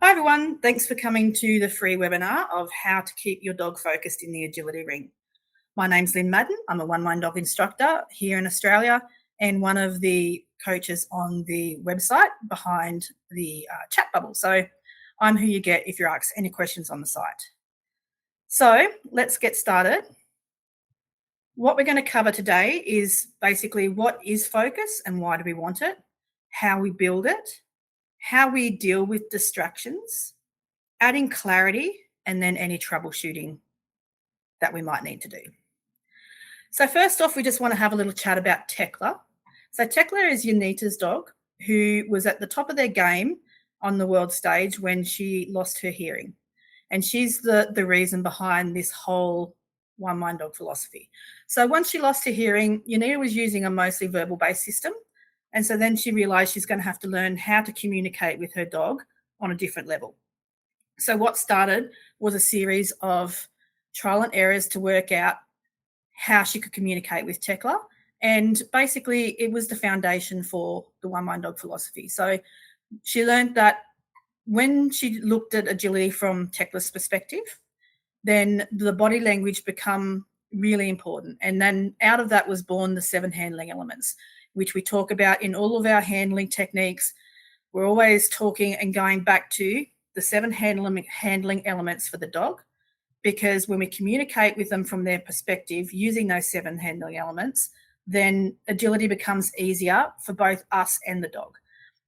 Hi everyone, thanks for coming to the free webinar of how to keep your dog focused in the agility ring. My name's Lynn Madden. I'm a OneMind Dog instructor here in Australia and one of the coaches on the website behind the chat bubble. So I'm who you get if you're asked any questions on the site. So let's get started. What we're going to cover today is basically what is focus and why do we want it, how we build it, how we deal with distractions, adding clarity, and then any troubleshooting that we might need to do. So first off, we just want to have a little chat about Tekla. So Tekla is Yanita's dog, who was at the top of their game on the world stage when she lost her hearing. And she's the reason behind this whole OneMind Dog philosophy. So once she lost her hearing, Yanita was using a mostly verbal-based system. And so then she realized she's going to have to learn how to communicate with her dog on a different level. So what started was a series of trial and errors to work out how she could communicate with Tekla. And basically it was the foundation for the OneMind Dog philosophy. So she learned that when she looked at agility from Tekla's perspective, then the body language become really important. And then out of that was born the 7 handling elements, which we talk about in all of our handling techniques. We're always talking and going back to the 7 handling elements for the dog, because when we communicate with them from their perspective using those 7 handling elements, then agility becomes easier for both us and the dog.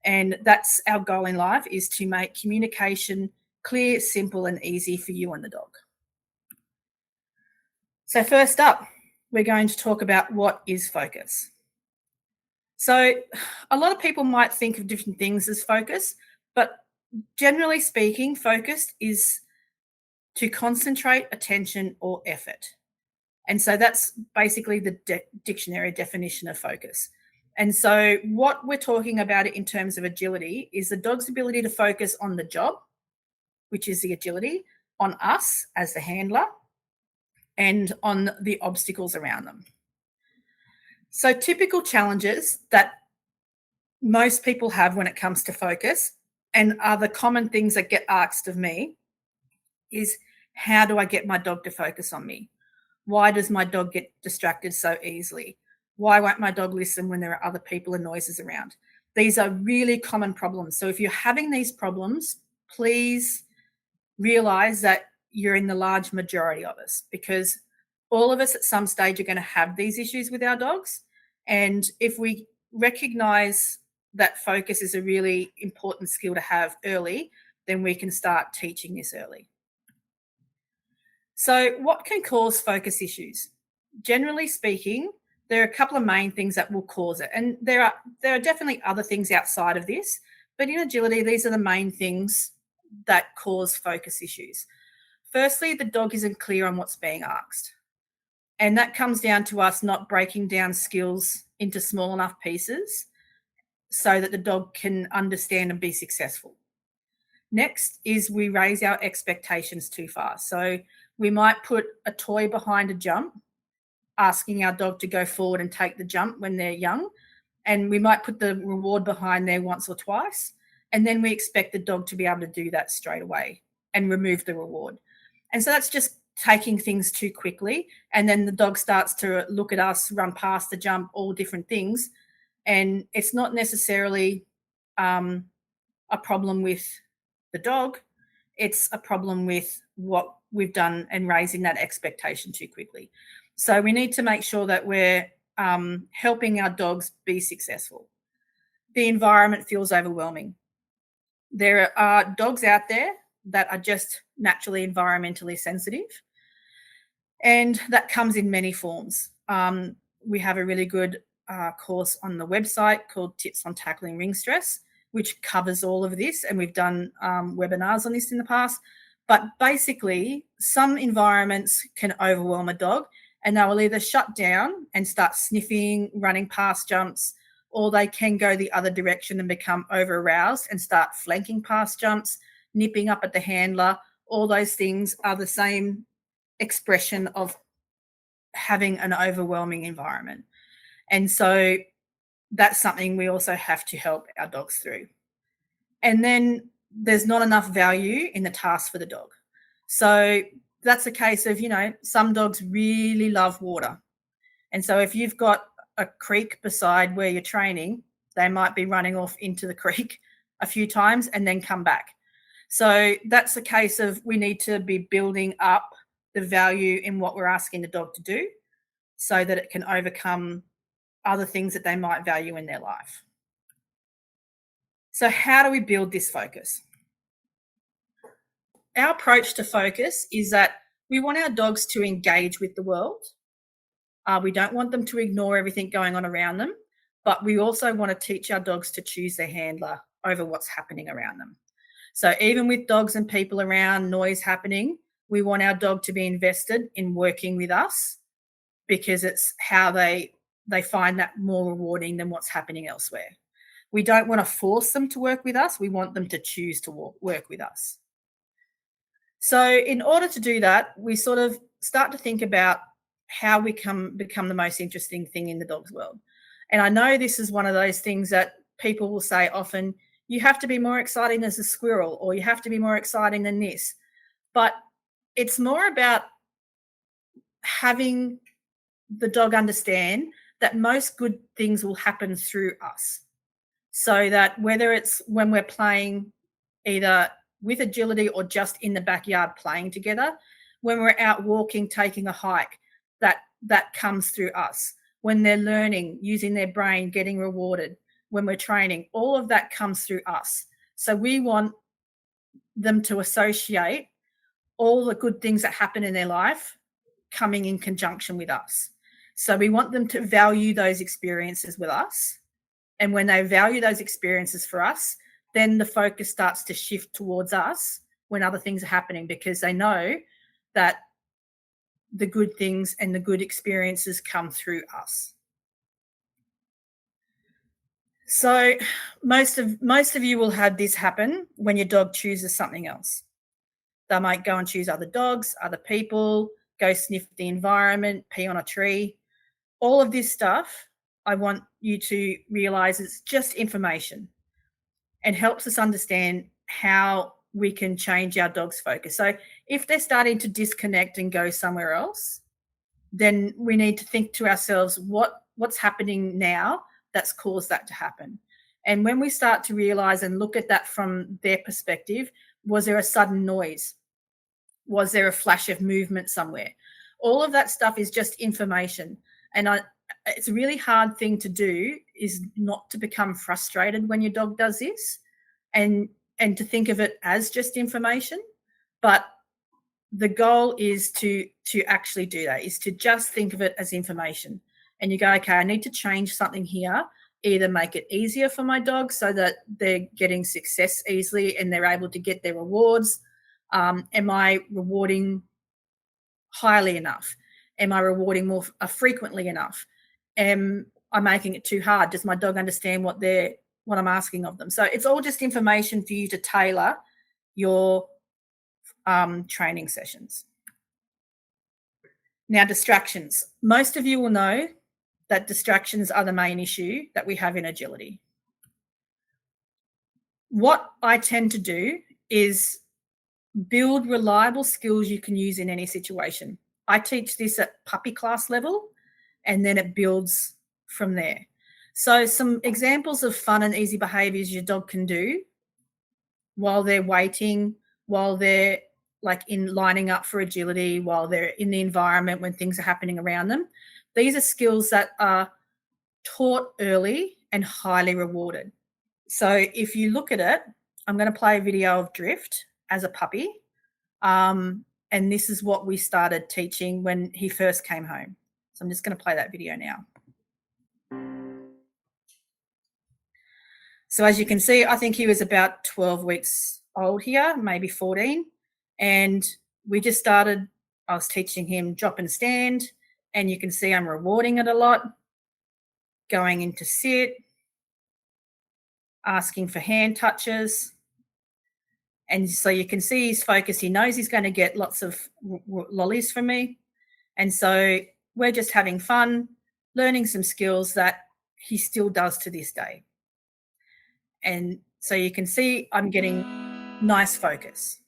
And that's our goal in life, is to make communication clear, simple, and easy for you and the dog. So first up, we're going to talk about what is focus. So a lot of people might think of different things as focus, but generally speaking, focus is to concentrate, attention, or effort. And so that's basically the dictionary definition of focus. And so what we're talking about in terms of agility is the dog's ability to focus on the job, which is the agility, on us as the handler, and on the obstacles around them. So typical challenges that most people have when it comes to focus, and are the common things that get asked of me, is how do I get my dog to focus on me? Why does my dog get distracted so easily? Why won't my dog listen when there are other people and noises around? These are really common problems. So if you're having these problems, please realize that you're in the large majority of us, because all of us at some stage are going to have these issues with our dogs. And if we recognize that focus is a really important skill to have early, then we can start teaching this early. So what can cause focus issues? Generally speaking, there are a couple of main things that will cause it. And there are definitely other things outside of this, but in agility, these are the main things that cause focus issues. Firstly, the dog isn't clear on what's being asked. And that comes down to us not breaking down skills into small enough pieces so that the dog can understand and be successful. Next is we raise our expectations too far. So we might put a toy behind a jump, asking our dog to go forward and take the jump when they're young. And we might put the reward behind there once or twice. And then we expect the dog to be able to do that straight away and remove the reward. And so that's just taking things too quickly. And then the dog starts to look at us, run past the jump, all different things. And it's not necessarily a problem with the dog. It's a problem with what we've done and raising that expectation too quickly. So we need to make sure that we're helping our dogs be successful. The environment feels overwhelming. There are dogs out there that are just naturally environmentally sensitive, and that comes in many forms. We have a really good course on the website called Tips on Tackling Ring Stress, which covers all of this, and we've done webinars on this in the past. But basically, some environments can overwhelm a dog, and they will either shut down and start sniffing, running past jumps, or they can go the other direction and become over-aroused and start flanking past jumps, nipping up at the handler. All those things are the same expression of having an overwhelming environment. And so that's something we also have to help our dogs through. And then there's not enough value in the task for the dog. So that's a case of, some dogs really love water. And so if you've got a creek beside where you're training, they might be running off into the creek a few times and then come back. So that's a case of we need to be building up the value in what we're asking the dog to do so that it can overcome other things that they might value in their life. So how do we build this focus? Our approach to focus is that we want our dogs to engage with the world. We don't want them to ignore everything going on around them, but we also want to teach our dogs to choose their handler over what's happening around them. So even with dogs and people around, noise happening, we want our dog to be invested in working with us because it's how they find that more rewarding than what's happening elsewhere. We don't want to force them to work with us. We want them to choose to work with us. So in order to do that, we sort of start to think about how we become the most interesting thing in the dog's world. And I know this is one of those things that people will say often, you have to be more exciting as a squirrel, or you have to be more exciting than this. But it's more about having the dog understand that most good things will happen through us. So that whether it's when we're playing either with agility or just in the backyard playing together, when we're out walking, taking a hike, that comes through us. When they're learning, using their brain, getting rewarded, when we're training, all of that comes through us. So we want them to associate all the good things that happen in their life coming in conjunction with us. So we want them to value those experiences with us. And when they value those experiences for us, then the focus starts to shift towards us when other things are happening, because they know that the good things and the good experiences come through us. So most of you will have this happen when your dog chooses something else. They might go and choose other dogs, other people, go sniff the environment, pee on a tree. All of this stuff, I want you to realize it's just information and helps us understand how we can change our dog's focus. So if they're starting to disconnect and go somewhere else, then we need to think to ourselves, what's happening now that's caused that to happen? And when we start to realize and look at that from their perspective, was there a sudden noise? Was there a flash of movement somewhere? All of that stuff is just information. And it's a really hard thing to do is not to become frustrated when your dog does this and to think of it as just information. But the goal is to actually do that, is to just think of it as information. And you go, okay, I need to change something here, either make it easier for my dog so that they're getting success easily and they're able to get their rewards. Am I rewarding highly enough? Am I rewarding more frequently enough? Am I making it too hard? Does my dog understand what I'm asking of them? So it's all just information for you to tailor your training sessions. Now, distractions. Most of you will know that distractions are the main issue that we have in agility. What I tend to do is build reliable skills you can use in any situation. I teach this at puppy class level, and then it builds from there. So some examples of fun and easy behaviors your dog can do while they're waiting, while they're in lining up for agility, while they're in the environment when things are happening around them. These are skills that are taught early and highly rewarded. So if you look at it, I'm going to play a video of Drift as a puppy. And this is what we started teaching when he first came home. So I'm just going to play that video now. So as you can see, I think he was about 12 weeks old here, maybe 14. And we just started, I was teaching him drop and stand, and you can see I'm rewarding it a lot, going into sit, asking for hand touches. And so you can see his focus. He knows he's going to get lots of lollies from me. And so we're just having fun, learning some skills that he still does to this day. And so you can see I'm getting nice focus.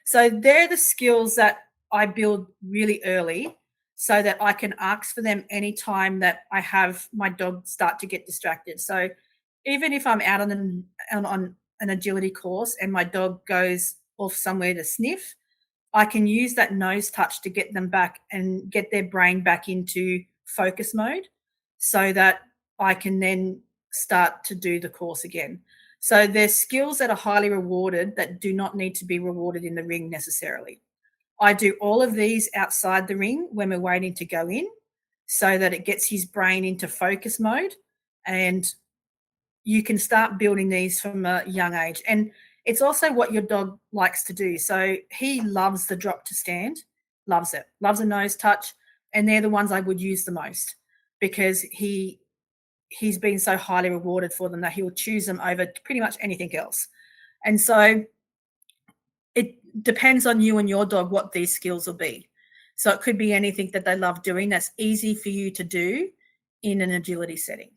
So they're the skills that I build really early so that I can ask for them anytime that I have my dog start to get distracted. So even if I'm out on an agility course and my dog goes off somewhere to sniff, I can use that nose touch to get them back and get their brain back into focus mode so that I can then start to do the course again. So there's skills that are highly rewarded that do not need to be rewarded in the ring necessarily. I do all of these outside the ring when we're waiting to go in so that it gets his brain into focus mode, and you can start building these from a young age. And it's also what your dog likes to do. So he loves the drop to stand, loves it, loves a nose touch, and they're the ones I would use the most because he's been so highly rewarded for them that he'll choose them over pretty much anything else. And so it depends on you and your dog what these skills will be. So it could be anything that they love doing that's easy for you to do in an agility setting.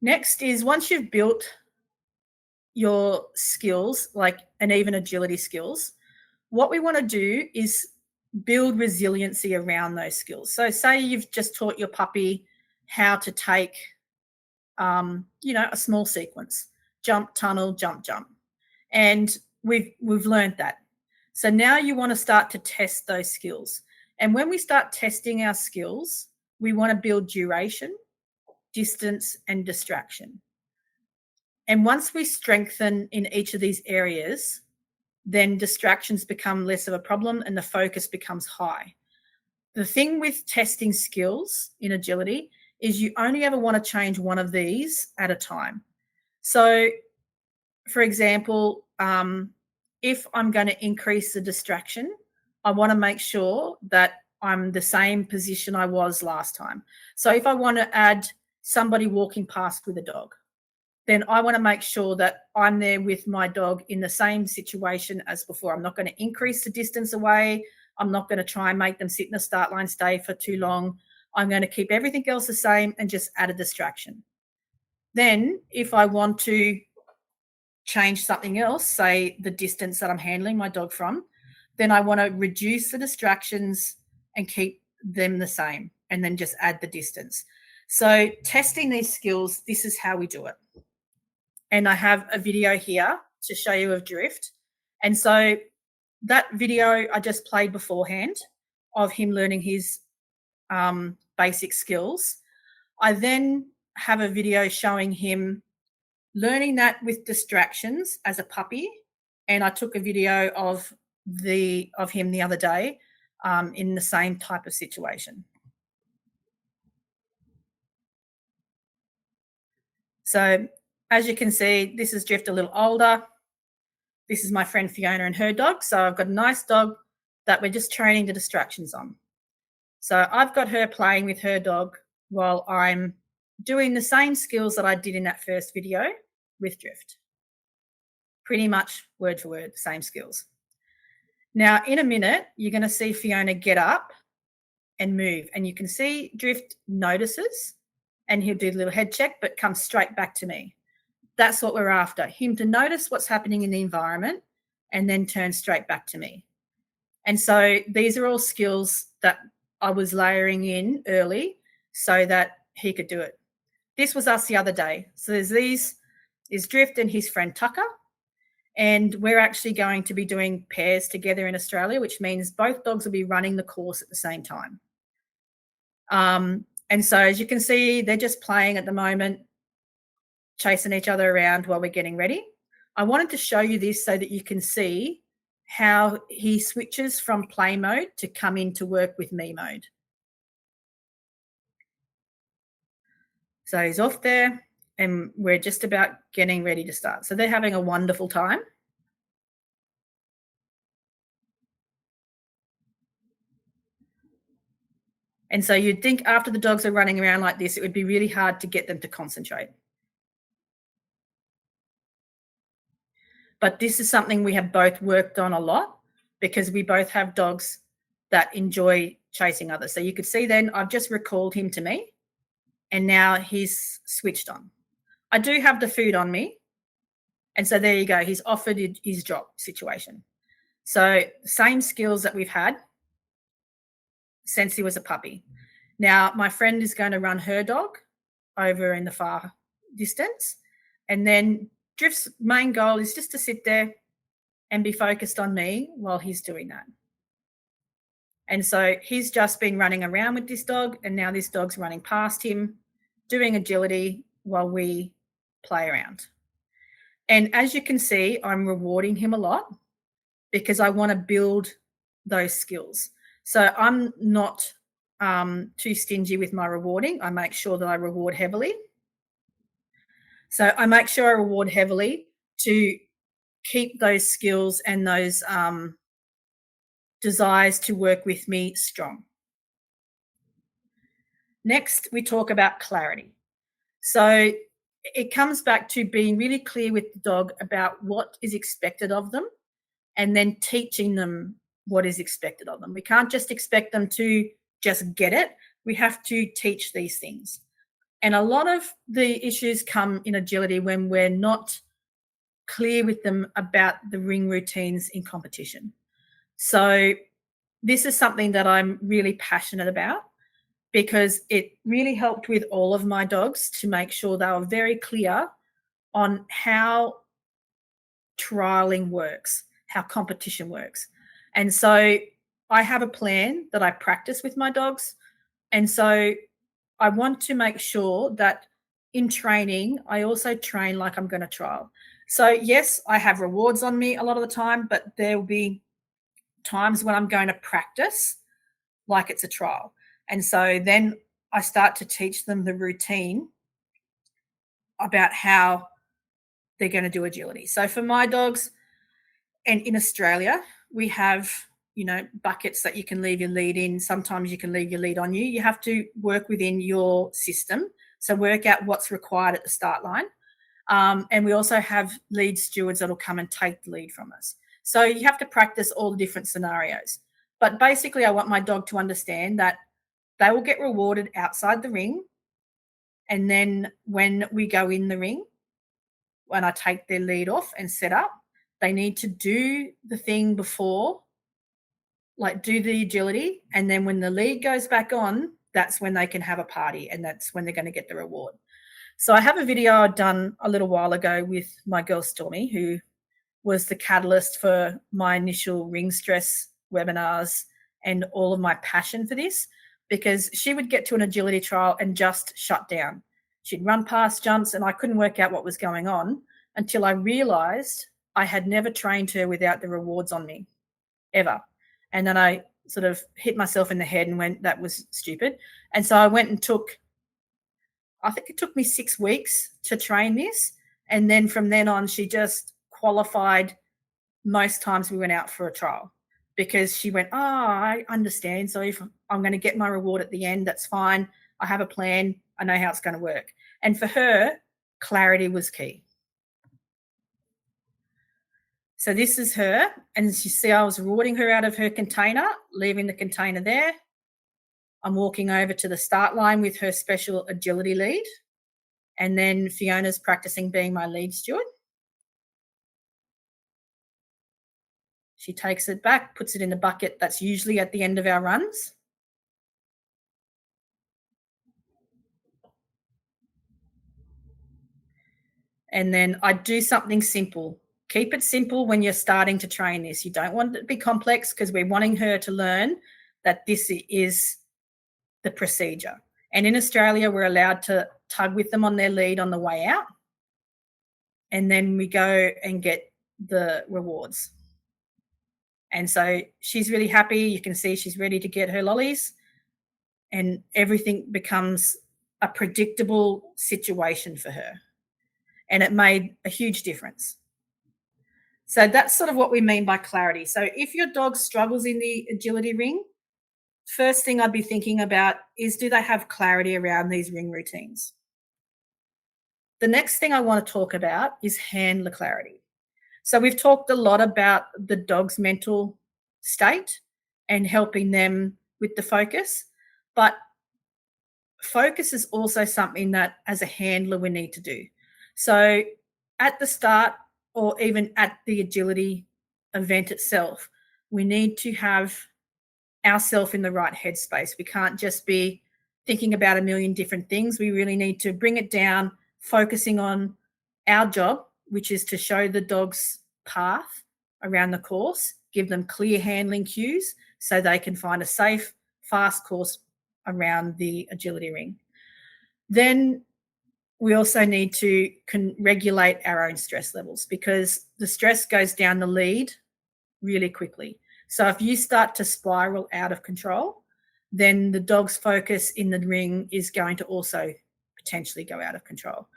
Next is once you've built your skills, like and even agility skills, what we want to do is build resiliency around those skills. So say you've just taught your puppy how to take, a small sequence, jump, tunnel, jump, jump. And we've learned that. So now you want to start to test those skills. And when we start testing our skills, we want to build duration, distance, and distraction. And once we strengthen in each of these areas, then distractions become less of a problem and the focus becomes high. The thing with testing skills in agility is you only ever want to change one of these at a time. So, for example, if I'm going to increase the distraction, I want to make sure that I'm the same position I was last time. So if I want to add somebody walking past with a dog, then I want to make sure that I'm there with my dog in the same situation as before. I'm not going to increase the distance away. I'm not going to try and make them sit in the start line, stay for too long. I'm going to keep everything else the same and just add a distraction. Then if I want to change something else, say the distance that I'm handling my dog from, then I want to reduce the distractions and keep them the same and then just add the distance. So testing these skills, this is how we do it. And I have a video here to show you of drift. And so that video I just played beforehand of him learning his basic skills. I then have a video showing him learning that with distractions as a puppy. And I took a video of him the other day in the same type of situation. So as you can see, this is Drift a little older. This is my friend Fiona and her dog. So I've got a nice dog that we're just training the distractions on. So I've got her playing with her dog while I'm doing the same skills that I did in that first video with Drift. Pretty much word for word, same skills. Now, in a minute, you're going to see Fiona get up and move. And you can see Drift notices and he'll do a little head check, but comes straight back to me. That's what we're after, him to notice what's happening in the environment and then turn straight back to me. And so these are all skills that I was layering in early so that he could do it. This was us the other day. So there's Drift and his friend Tucker. And we're actually going to be doing pairs together in Australia, which means both dogs will be running the course at the same time. And so as you can see, they're just playing at the moment, chasing each other around while we're getting ready. I wanted to show you this so that you can see how he switches from play mode to come into work with me mode. So he's off there and we're just about getting ready to start. So they're having a wonderful time. And so you'd think after the dogs are running around like this, it would be really hard to get them to concentrate. But this is something we have both worked on a lot because we both have dogs that enjoy chasing others. So you could see then I've just recalled him to me and now he's switched on. I do have the food on me. And so there you go. He's offered his job situation. So same skills that we've had since he was a puppy. Now, my friend is going to run her dog over in the far distance. And then Drift's main goal is just to sit there and be focused on me while he's doing that. And so he's just been running around with this dog, and now this dog's running past him, doing agility while we play around. And as you can see, I'm rewarding him a lot because I want to build those skills. So I'm not too stingy with my rewarding. I make sure that I reward heavily. So I make sure I reward heavily to keep those skills and those desires to work with me strong. Next, we talk about clarity. So it comes back to being really clear with the dog about what is expected of them and then teaching them what is expected of them. We can't just expect them to just get it. We have to teach these things. And a lot of the issues come in agility when we're not clear with them about the ring routines in competition. So this is something that I'm really passionate about because it really helped with all of my dogs to make sure they were very clear on how trialing works, how competition works. And so I have a plan that I practice with my dogs. And so I want to make sure that in training, I also train like I'm going to trial. So yes, I have rewards on me a lot of the time, but there will be times when I'm going to practice like it's a trial. And so then I start to teach them the routine about how they're going to do agility. So for my dogs, and in Australia, we have, buckets that you can leave your lead in. Sometimes you can leave your lead on you. You have to work within your system. So work out what's required at the start line. And we also have lead stewards that will come and take the lead from us. So you have to practice all the different scenarios. But basically, I want my dog to understand that they will get rewarded outside the ring. And then when we go in the ring, when I take their lead off and set up, they need to do the thing before, like do the agility. And then when the lead goes back on, that's when they can have a party and that's when they're going to get the reward. So I have a video I'd done a little while ago with my girl Stormy, who was the catalyst for my initial ring stress webinars and all of my passion for this, because she would get to an agility trial and just shut down. She'd run past jumps and I couldn't work out what was going on until I realized I had never trained her without the rewards on me, ever. And then I sort of hit myself in the head and went, that was stupid. And so I went and I think it took me 6 weeks to train this. And then from then on, she just qualified most times we went out for a trial because she went, I understand. So if I'm going to get my reward at the end, that's fine. I have a plan. I know how it's going to work. And for her, clarity was key. So this is her. And as you see, I was rewarding her out of her container, leaving the container there. I'm walking over to the start line with her special agility lead. And then Fiona's practicing being my lead steward. She takes it back, puts it in the bucket that's usually at the end of our runs. And then I do something simple. Keep it simple when you're starting to train this. You don't want it to be complex because we're wanting her to learn that this is the procedure. And in Australia, we're allowed to tug with them on their lead on the way out. And then we go and get the rewards. And so she's really happy. You can see she's ready to get her lollies. And everything becomes a predictable situation for her. And it made a huge difference. So that's sort of what we mean by clarity. So if your dog struggles in the agility ring, first thing I'd be thinking about is, do they have clarity around these ring routines? The next thing I want to talk about is handler clarity. So we've talked a lot about the dog's mental state and helping them with the focus, but focus is also something that as a handler we need to do. So at the start or even at the agility event itself, we need to have ourselves in the right headspace. We can't just be thinking about a million different things. We really need to bring it down, focusing on our job, which is to show the dogs path around the course, give them clear handling cues so they can find a safe, fast course around the agility ring. Then we also need to regulate our own stress levels, because the stress goes down the lead really quickly. So if you start to spiral out of control, then the dog's focus in the ring is going to also potentially go out of control.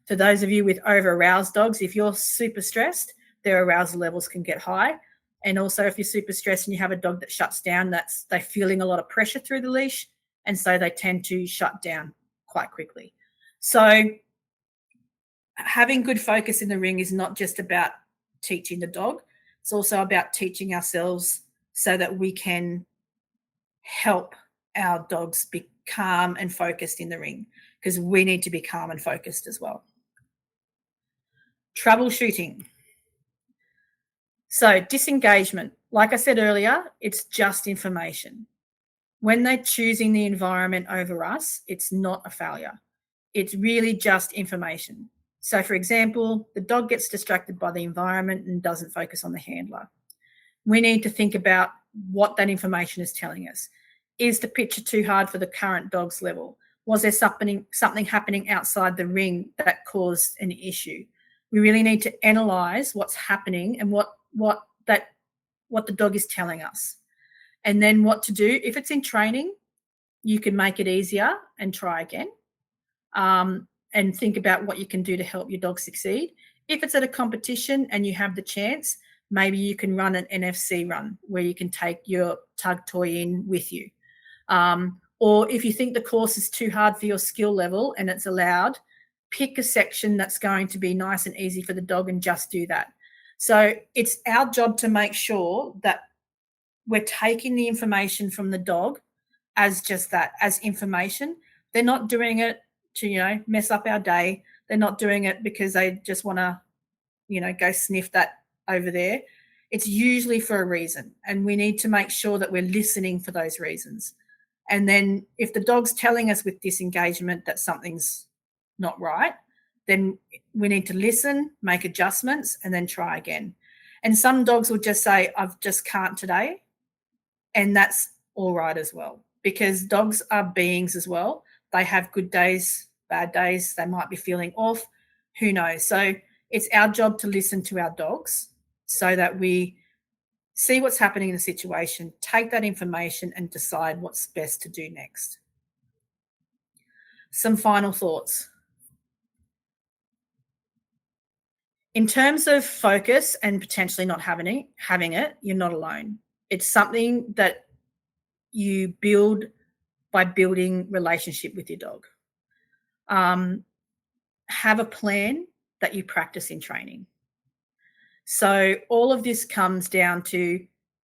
For those of you with over-aroused dogs, if you're super stressed, their arousal levels can get high. And also if you're super stressed and you have a dog that shuts down, they're feeling a lot of pressure through the leash, and so they tend to shut down quite quickly. So having good focus in the ring is not just about teaching the dog, it's also about teaching ourselves so that we can help our dogs be calm and focused in the ring, because we need to be calm and focused as well. Troubleshooting. So disengagement, like I said earlier, it's just information. When they're choosing the environment over us, it's not a failure. It's really just information. So for example, the dog gets distracted by the environment and doesn't focus on the handler. We need to think about what that information is telling us. Is the picture too hard for the current dog's level? Was there something happening outside the ring that caused an issue? We really need to analyze what's happening and what the dog is telling us. And then what to do. If it's in training, you can make it easier and try again. And think about what you can do to help your dog succeed. If it's at a competition and you have the chance, maybe you can run an NFC run where you can take your tug toy in with you. Or if you think the course is too hard for your skill level and it's allowed, pick a section that's going to be nice and easy for the dog and just do that. So it's our job to make sure that we're taking the information from the dog as just that, as information. They're not doing it to, mess up our day. They're not doing it because they just want to, go sniff that over there. It's usually for a reason, and we need to make sure that we're listening for those reasons. And then if the dog's telling us with disengagement that something's not right, then we need to listen, make adjustments, and then try again. And some dogs will just say, I just can't today. And that's all right as well, because dogs are beings as well. They have good days, bad days. They might be feeling off. Who knows? So it's our job to listen to our dogs so that we see what's happening in the situation, take that information and decide what's best to do next. Some final thoughts. In terms of focus and potentially not having it, you're not alone. It's something that you build by building relationship with your dog. Have a plan that you practice in training. So all of this comes down to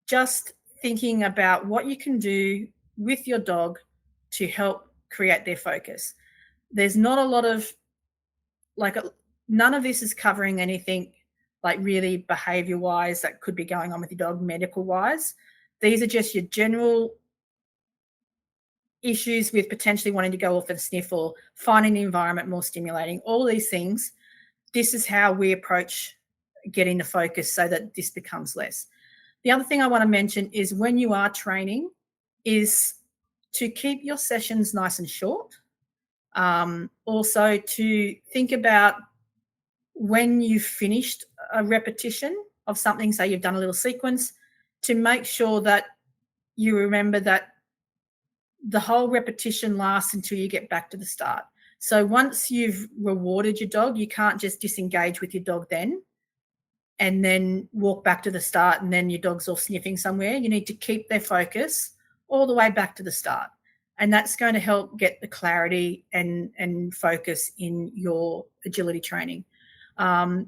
just thinking about what you can do with your dog to help create their focus. There's not a lot of, none of this is covering anything like really behavior-wise that could be going on with your dog medical-wise. These are just your general issues with potentially wanting to go off and sniff or finding the environment more stimulating, all these things. This is how we approach getting the focus so that this becomes less. The other thing I want to mention is when you are training is to keep your sessions nice and short. Also to think about when you've finished a repetition of something, say you've done a little sequence, to make sure that you remember that the whole repetition lasts until you get back to the start. So once you've rewarded your dog, you can't just disengage with your dog then and then walk back to the start and then your dog's all sniffing somewhere. You need to keep their focus all the way back to the start. And that's going to help get the clarity and focus in your agility training.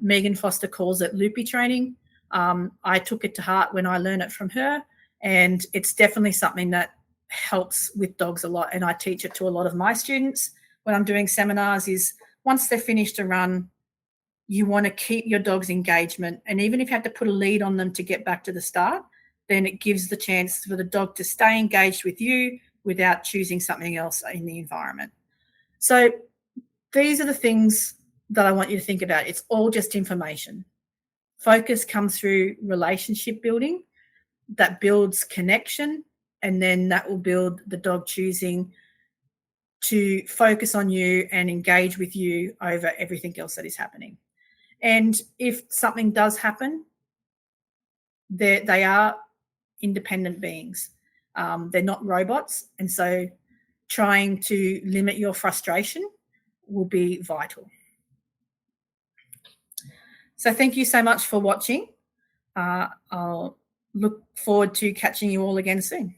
Megan Foster calls it loopy training. I took it to heart when I learned it from her, and it's definitely something that helps with dogs a lot. And I teach it to a lot of my students when I'm doing seminars is once they've finished a run, You want to keep your dog's engagement. And even if you have to put a lead on them to get back to the start, then it gives the chance for the dog to stay engaged with you without choosing something else in the environment. So these are the things that I want you to think about. It's all just information. Focus comes through relationship building that builds connection, and then that will build the dog choosing to focus on you and engage with you over everything else that is happening. And if something does happen, they are independent beings. They're not robots. And so trying to limit your frustration will be vital. So thank you so much for watching. I'll look forward to catching you all again soon.